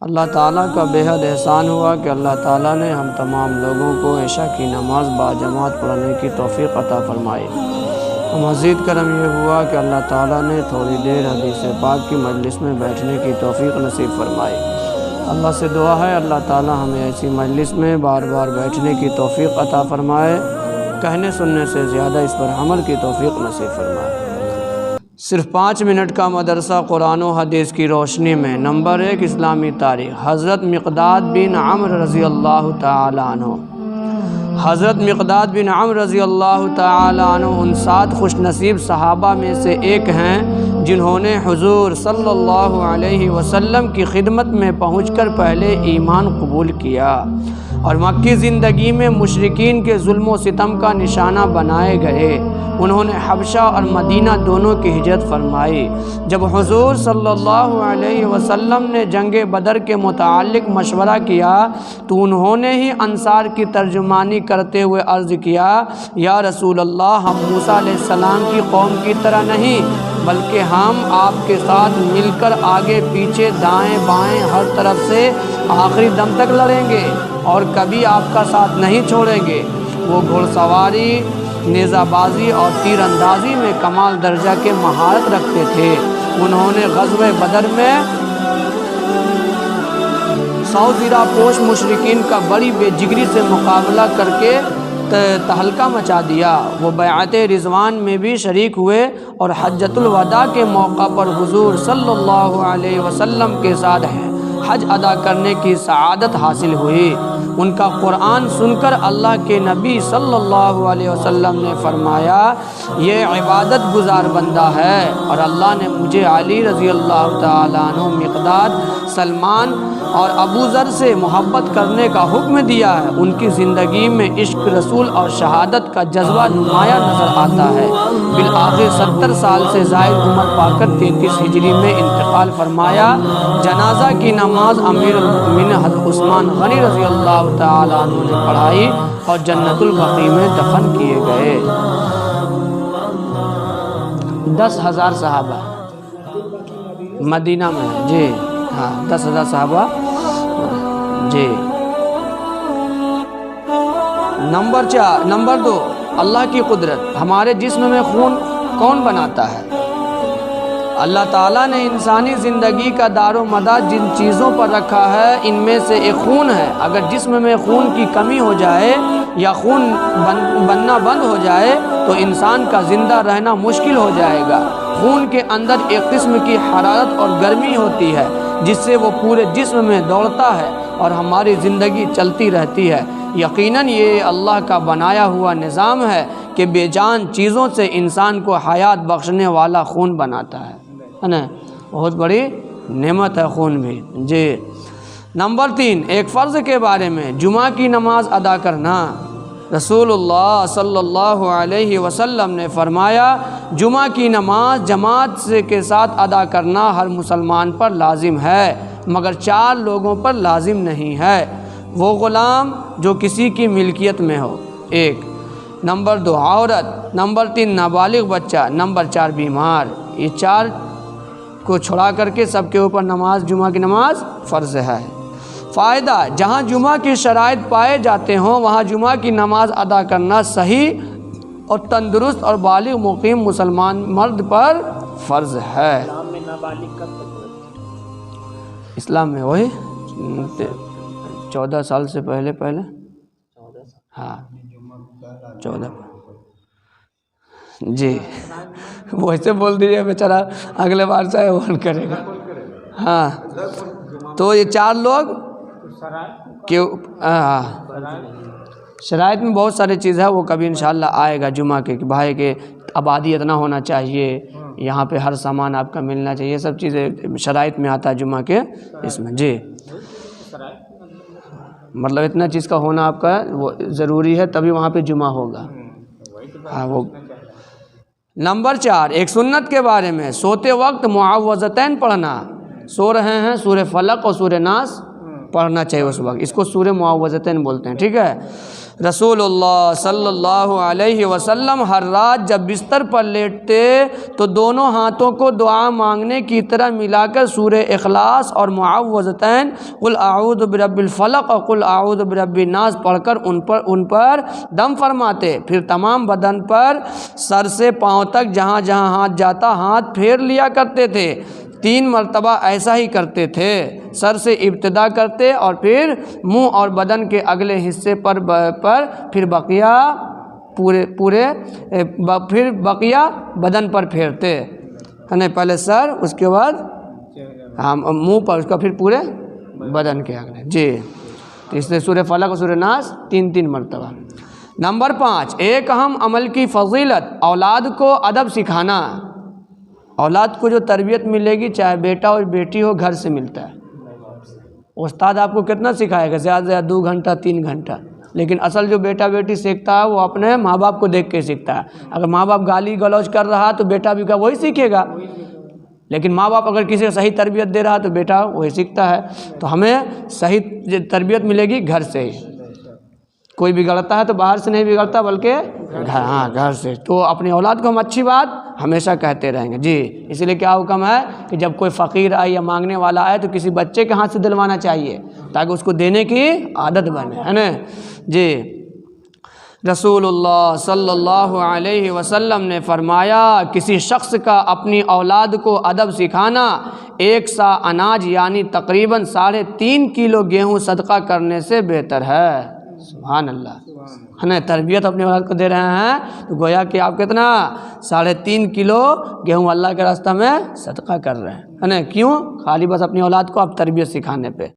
اللہ تعالیٰ کا بے حد احسان ہوا کہ اللہ تعالیٰ نے ہم تمام لوگوں کو عشاء کی نماز باجماعت پڑھنے کی توفیق عطا فرمائی۔ مزید کرم یہ ہوا کہ اللہ تعالیٰ نے تھوڑی دیر حدیث پاک کی مجلس میں بیٹھنے کی توفیق نصیب فرمائی۔ اللہ سے دعا ہے اللہ تعالیٰ ہمیں ایسی مجلس میں بار بار بیٹھنے کی توفیق عطا فرمائے، کہنے سننے سے زیادہ اس پر عمل کی توفیق نصیب فرمائے۔ صرف 5 منٹ کا مدرسہ قرآن و حدیث کی روشنی میں۔ نمبر 1 اسلامی تاریخ۔ حضرت مقداد بن عمرو رضی اللہ تعالی عنہ۔ حضرت مقداد بن عمرو رضی اللہ تعالی عنہ ان 7 خوش نصیب صحابہ میں سے ایک ہیں جنہوں نے حضور صلی اللہ علیہ وسلم کی خدمت میں پہنچ کر پہلے ایمان قبول کیا اور مکی زندگی میں مشرکین کے ظلم و ستم کا نشانہ بنائے گئے۔ انہوں نے حبشہ اور مدینہ دونوں کی ہجرت فرمائی۔ جب حضور صلی اللہ علیہ وسلم نے جنگ بدر کے متعلق مشورہ کیا تو انہوں نے ہی انصار کی ترجمانی کرتے ہوئے عرض کیا، یا رسول اللہ، ہم موسیٰ علیہ السلام کی قوم کی طرح نہیں بلکہ ہم آپ کے ساتھ مل کر آگے پیچھے دائیں بائیں ہر طرف سے آخری دم تک لڑیں گے اور کبھی آپ کا ساتھ نہیں چھوڑیں گے۔ وہ گھوڑ سواری، نیزہ بازی اور تیر اندازی میں کمال درجہ کے مہارت رکھتے تھے۔ انہوں نے غزوہ بدر میں 100 زرہ پوش مشرکین کا بڑی بے جگری سے مقابلہ کر کے تہلکہ مچا دیا۔ وہ بیعت رضوان میں بھی شریک ہوئے اور حجۃ الوداع کے موقع پر حضور صلی اللہ علیہ وسلم کے ساتھ حج ادا کرنے کی سعادت حاصل ہوئی۔ ان کا قرآن سن کر اللہ کے نبی صلی اللہ علیہ وسلم نے فرمایا، یہ عبادت گزار بندہ ہے، اور اللہ نے مجھے علی رضی اللہ تعالیٰ عنہ، مقداد، سلمان اور ابو ذر سے محبت کرنے کا حکم دیا ہے۔ ان کی زندگی میں عشق رسول اور شہادت کا جذبہ نمایاں نظر آتا ہے۔ بالآخر 70 سال سے زائد عمر پا کر 33 ہجری میں انتقال فرمایا۔ جنازہ کی نماز امیر المؤمنین حضرت عثمان غنی رضی اللہ تعالیٰ عنہ نے پڑھائی اور جنت البقیع میں دفن کیے گئے۔ 10,000 صحابہ مدینہ میں ہیں، جی ہاں، 10,000 صحابہ، جی۔ نمبر 2 اللہ کی قدرت۔ ہمارے جسم میں خون کون بناتا ہے؟ اللہ تعالیٰ نے انسانی زندگی کا دار و مدار جن چیزوں پر رکھا ہے ان میں سے ایک خون ہے۔ اگر جسم میں خون کی کمی ہو جائے یا خون بننا بند ہو جائے تو انسان کا زندہ رہنا مشکل ہو جائے گا۔ خون کے اندر ایک قسم کی حرارت اور گرمی ہوتی ہے جس سے وہ پورے جسم میں دوڑتا ہے اور ہماری زندگی چلتی رہتی ہے۔ یقیناً یہ اللہ کا بنایا ہوا نظام ہے کہ بے جان چیزوں سے انسان کو حیات بخشنے والا خون بناتا ہے نا، بہت بڑی نعمت ہے خون بھی، جی۔ نمبر 3 ایک فرض کے بارے میں، جمعہ کی نماز ادا کرنا۔ رسول اللہ صلی اللہ علیہ وسلم نے فرمایا، جمعہ کی نماز جماعت کے ساتھ ادا کرنا ہر مسلمان پر لازم ہے مگر 4 لوگوں پر لازم نہیں ہے۔ وہ غلام جو کسی کی ملکیت میں ہو، 1۔ نمبر 2 عورت۔ نمبر 3 نابالغ بچہ۔ نمبر 4 بیمار۔ یہ 4 کو چھڑا کر کے سب کے اوپر جمعہ کی نماز فرض ہے۔ فائدہ، جہاں جمعہ کی شرائط پائے جاتے ہوں وہاں جمعہ کی نماز ادا کرنا صحیح اور تندرست اور بالغ مقیم مسلمان مرد پر فرض ہے۔ اسلام میں وہی 14 سال سے پہلے ہاں 14، جی۔ وہ ایسے بول دیجیے بیچارہ اگلے بار سے وہ کرے گا۔ ہاں، تو یہ 4 لوگ شرائط میں بہت سارے چیز ہے، وہ کبھی انشاءاللہ آئے گا جمعہ کے، کہ بھائی کہ آبادی اتنا ہونا چاہیے، یہاں پہ ہر سامان آپ کا ملنا چاہیے، یہ سب چیزیں شرائط میں آتا ہے جمعہ کے اس میں، جی۔ مطلب اتنا چیز کا ہونا آپ کا وہ ضروری ہے، تبھی وہاں پہ جمعہ ہوگا۔ ہاں وہ۔ نمبر 4 ایک سنت کے بارے میں، سوتے وقت معوذتین پڑھنا۔ سو رہے ہیں، سورہ فلق اور سورہ ناس پڑھنا چاہیے اس وقت، اس کو سورہ معوذتین بولتے ہیں، ٹھیک ہے۔ رسول اللہ صلی اللہ علیہ وسلم ہر رات جب بستر پر لیٹتے تو دونوں ہاتھوں کو دعا مانگنے کی طرح ملا کر سورہ اخلاص اور معوذتین قل اعوذ برب الفلق اور قل اعوذ برب الناس پڑھ کر ان پر دم فرماتے، پھر تمام بدن پر سر سے پاؤں تک جہاں جہاں ہاتھ جاتا ہاتھ پھیر لیا کرتے تھے۔ 3 مرتبہ ایسا ہی کرتے تھے، سر سے ابتدا کرتے اور پھر منہ اور بدن کے اگلے حصے پر پھر بقیہ بدن پر پھیرتے، یعنی پہلے سر، اس کے بعد منہ پر، اس کا پھر پورے بدن کے اگلے۔ جی، تو اس لیے سورہ فلق اور سورہ ناس 3 مرتبہ۔ نمبر 5، ایک اہم عمل کی فضیلت اولاد کو ادب سکھانا۔ اولاد کو جو تربیت ملے گی، چاہے بیٹا اور بیٹی ہو، گھر سے ملتا ہے۔ استاد آپ کو کتنا سکھائے گا؟ زیادہ سے زیادہ 2 گھنٹہ 3 گھنٹہ، لیکن اصل جو بیٹا بیٹی سیکھتا ہے وہ اپنے ماں باپ کو دیکھ کے سیکھتا ہے۔ اگر ماں باپ گالی گلوچ کر رہا تو بیٹا بھی وہی سیکھے گا، لیکن ماں باپ اگر کسی کو صحیح تربیت دے رہا تو بیٹا وہی سیکھتا ہے۔ تو ہمیں صحیح تربیت ملے گی گھر سے ہی۔ کوئی بگڑتا ہے تو باہر سے نہیں بگڑتا، بلکہ گھر سے۔ تو اپنی اولاد کو ہم اچھی بات ہمیشہ کہتے رہیں گے۔ جی، اسی لیے کیا حکم ہے کہ جب کوئی فقیر آئے یا مانگنے والا آئے تو کسی بچے کے ہاتھ سے دلوانا چاہیے، تاکہ اس کو دینے کی عادت بنے، ہے نا۔ جی، رسول اللہ صلی اللہ علیہ وسلم نے فرمایا، کسی شخص کا اپنی اولاد کو ادب سکھانا 1 سا اناج یعنی تقریباً 3.5 کلو گیہوں صدقہ کرنے سے بہتر ہے۔ سبحان اللہ، ہے نا۔ تربیت اپنے اولاد کو دے رہے ہیں تو گویا کہ آپ کتنا 3.5 کلو گیہوں اللہ کے راستہ میں صدقہ کر رہے ہیں، ہے نا۔ کیوں؟ خالی بس اپنی اولاد کو آپ تربیت سکھانے پہ۔